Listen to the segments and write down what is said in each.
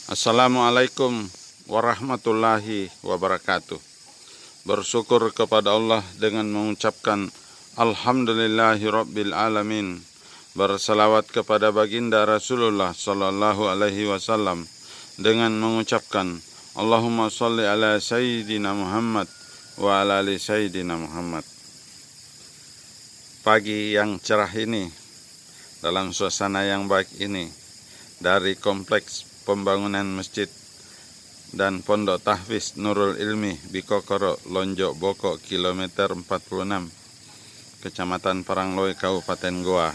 Assalamualaikum warahmatullahi wabarakatuh. Bersyukur kepada Allah dengan mengucapkan Alhamdulillahirabbil alamin. Bersalawat kepada baginda Rasulullah sallallahu alaihi wasallam dengan mengucapkan Allahumma sholli ala sayyidina Muhammad wa ala ali sayyidina Muhammad. Pagi yang cerah ini, dalam suasana yang baik ini, dari kompleks pembangunan masjid dan pondok tahfiz Nurul Ilmi Bikokoro Lonjok Boko kilometer 46 Kecamatan Parangloi Kabupaten Goa.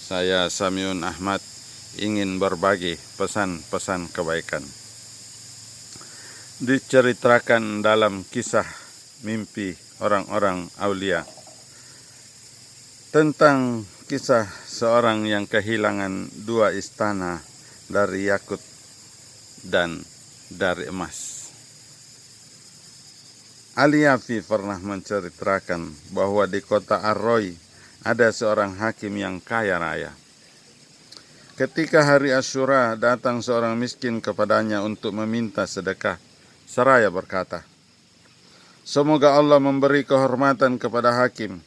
Saya Samiun Ahmad ingin berbagi pesan-pesan kebaikan. Diceritakan dalam kisah mimpi orang-orang aulia tentang kisah seorang yang kehilangan dua istana dari yakut dan dari emas. Ali Yafi pernah menceritakan bahwa di kota Arroy ada seorang hakim yang kaya raya. Ketika hari Asyura datang seorang miskin kepadanya untuk meminta sedekah, seraya berkata, "Semoga Allah memberi kehormatan kepada hakim.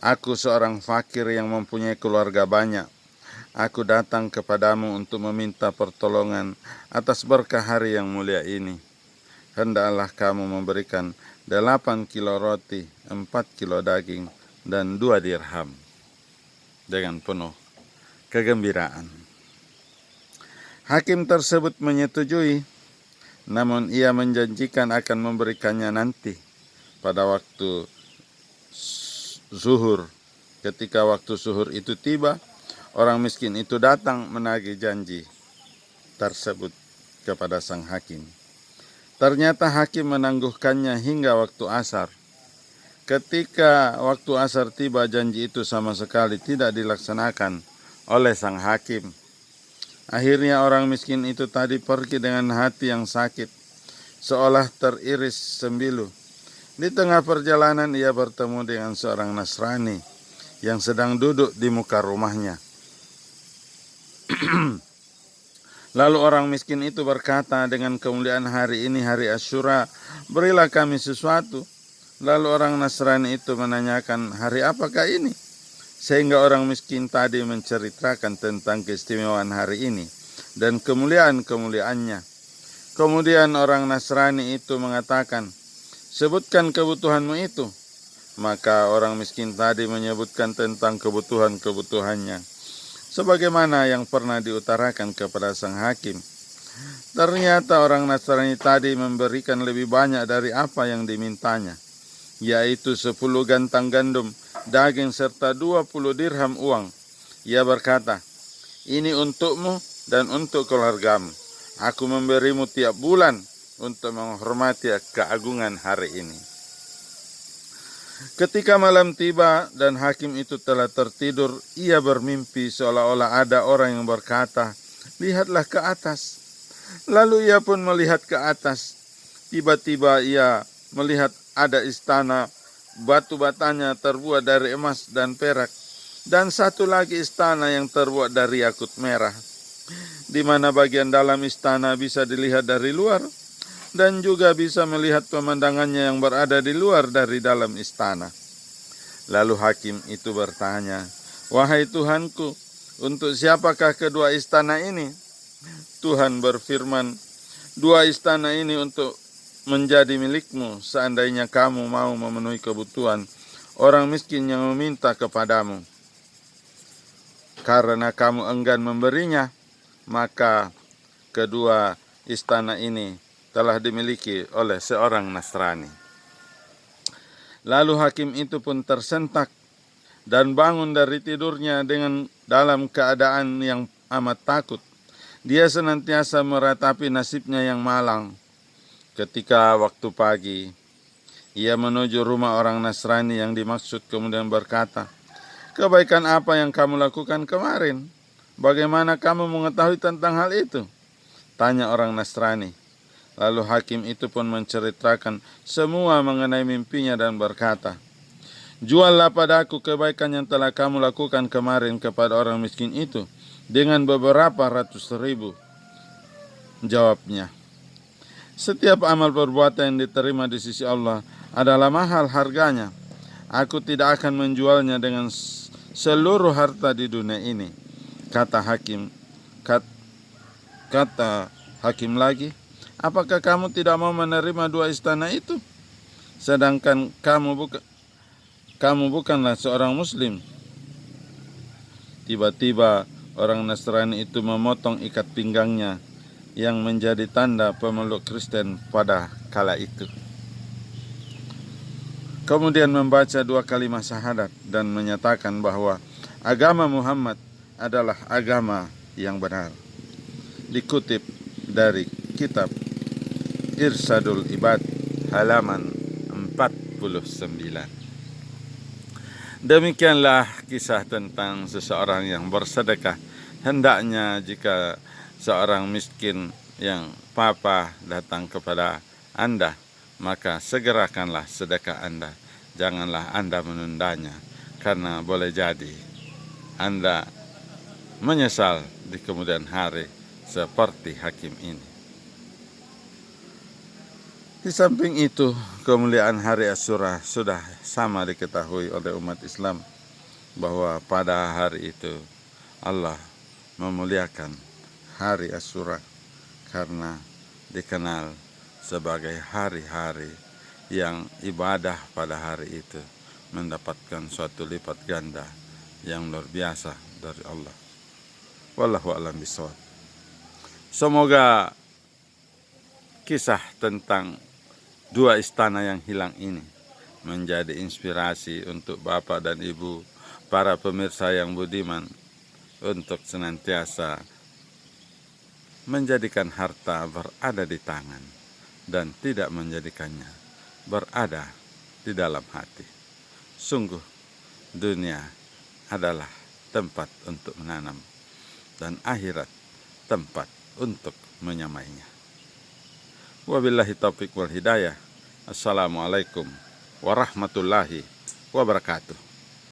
Aku seorang fakir yang mempunyai keluarga banyak. Aku datang kepadamu untuk meminta pertolongan atas berkah hari yang mulia ini. Hendaklah kamu memberikan 8 kilo roti, 4 kilo daging, dan 2 dirham. Dengan penuh kegembiraan. Hakim tersebut menyetujui, namun ia menjanjikan akan memberikannya nanti pada waktu zuhur. Ketika waktu zuhur itu tiba, orang miskin itu datang menagih janji tersebut kepada sang hakim. Ternyata hakim menangguhkannya hingga waktu asar. Ketika waktu asar tiba, janji itu sama sekali tidak dilaksanakan oleh sang hakim. Akhirnya orang miskin itu tadi pergi dengan hati yang sakit, seolah teriris sembilu. Di tengah perjalanan ia bertemu dengan seorang Nasrani yang sedang duduk di muka rumahnya. Lalu orang miskin itu berkata, "Dengan kemuliaan hari ini, hari Asyura, berilah kami sesuatu." Lalu orang Nasrani itu menanyakan, "Hari apakah ini?" Sehingga orang miskin tadi menceritakan tentang keistimewaan hari ini dan kemuliaan-kemuliaannya. Kemudian orang Nasrani itu mengatakan, "Sebutkan kebutuhanmu itu." Maka orang miskin tadi menyebutkan tentang kebutuhan-kebutuhannya, sebagaimana yang pernah diutarakan kepada sang hakim. Ternyata orang Nasrani tadi memberikan lebih banyak dari apa yang dimintanya, yaitu 10 gantang gandum, daging, serta 20 dirham uang. Ia berkata, "Ini untukmu dan untuk keluargamu. Aku memberimu tiap bulan untuk menghormati keagungan hari ini." Ketika malam tiba dan hakim itu telah tertidur, ia bermimpi seolah-olah ada orang yang berkata, "Lihatlah ke atas." Lalu ia pun melihat ke atas. Tiba-tiba ia melihat ada istana, batu batanya terbuat dari emas dan perak, dan satu lagi istana yang terbuat dari yakut merah, di mana bagian dalam istana bisa dilihat dari luar, dan juga bisa melihat pemandangannya yang berada di luar dari dalam istana. Lalu hakim itu bertanya, "Wahai Tuhanku, untuk siapakah kedua istana ini?" Tuhan berfirman, "Dua istana ini untuk menjadi milikmu seandainya kamu mau memenuhi kebutuhan orang miskin yang meminta kepadamu. Karena kamu enggan memberinya, maka kedua istana ini telah dimiliki oleh seorang Nasrani." Lalu hakim itu pun tersentak dan bangun dari tidurnya dengan dalam keadaan yang amat takut. Dia senantiasa meratapi nasibnya yang malang. Ketika waktu pagi, ia menuju rumah orang Nasrani yang dimaksud, kemudian berkata, "Kebaikan apa yang kamu lakukan kemarin? Bagaimana kamu mengetahui tentang hal itu?" tanya orang Nasrani. Lalu hakim itu pun menceritakan semua mengenai mimpinya dan berkata, "Juallah padaku kebaikan yang telah kamu lakukan kemarin kepada orang miskin itu dengan beberapa ratus ribu." Jawabnya, setiap amal perbuatan yang diterima di sisi Allah adalah mahal harganya. Aku tidak akan menjualnya dengan seluruh harta di dunia ini. Kata hakim, kata hakim lagi, apakah kamu tidak mau menerima 2 istana itu? Sedangkan kamu bukanlah seorang muslim. Tiba-tiba orang Nasrani itu memotong ikat pinggangnya yang menjadi tanda pemeluk Kristen pada kala itu. Kemudian membaca 2 kalimat syahadat dan menyatakan bahwa agama Muhammad adalah agama yang benar. Dikutip dari kitab Irsadul Ibad halaman 49. Demikianlah kisah tentang seseorang yang bersedekah. Hendaknya jika seorang miskin yang papa datang kepada Anda, maka segerakanlah sedekah Anda. Janganlah Anda menundanya, karena boleh jadi Anda menyesal di kemudian hari seperti hakim ini. Di samping itu, kemuliaan hari Asyura sudah sama diketahui oleh umat Islam bahwa pada hari itu Allah memuliakan hari Asyura karena dikenal sebagai hari-hari yang ibadah pada hari itu mendapatkan suatu lipat ganda yang luar biasa dari Allah. Wallahu a'lam bishawab. Semoga kisah tentang 2 istana yang hilang ini menjadi inspirasi untuk Bapak dan Ibu, para pemirsa yang budiman, untuk senantiasa menjadikan harta berada di tangan dan tidak menjadikannya berada di dalam hati. Sungguh dunia adalah tempat untuk menanam dan akhirat tempat untuk menyamainya. Wabillahi taufiq wal hidayah. Assalamualaikum warahmatullahi wabarakatuh.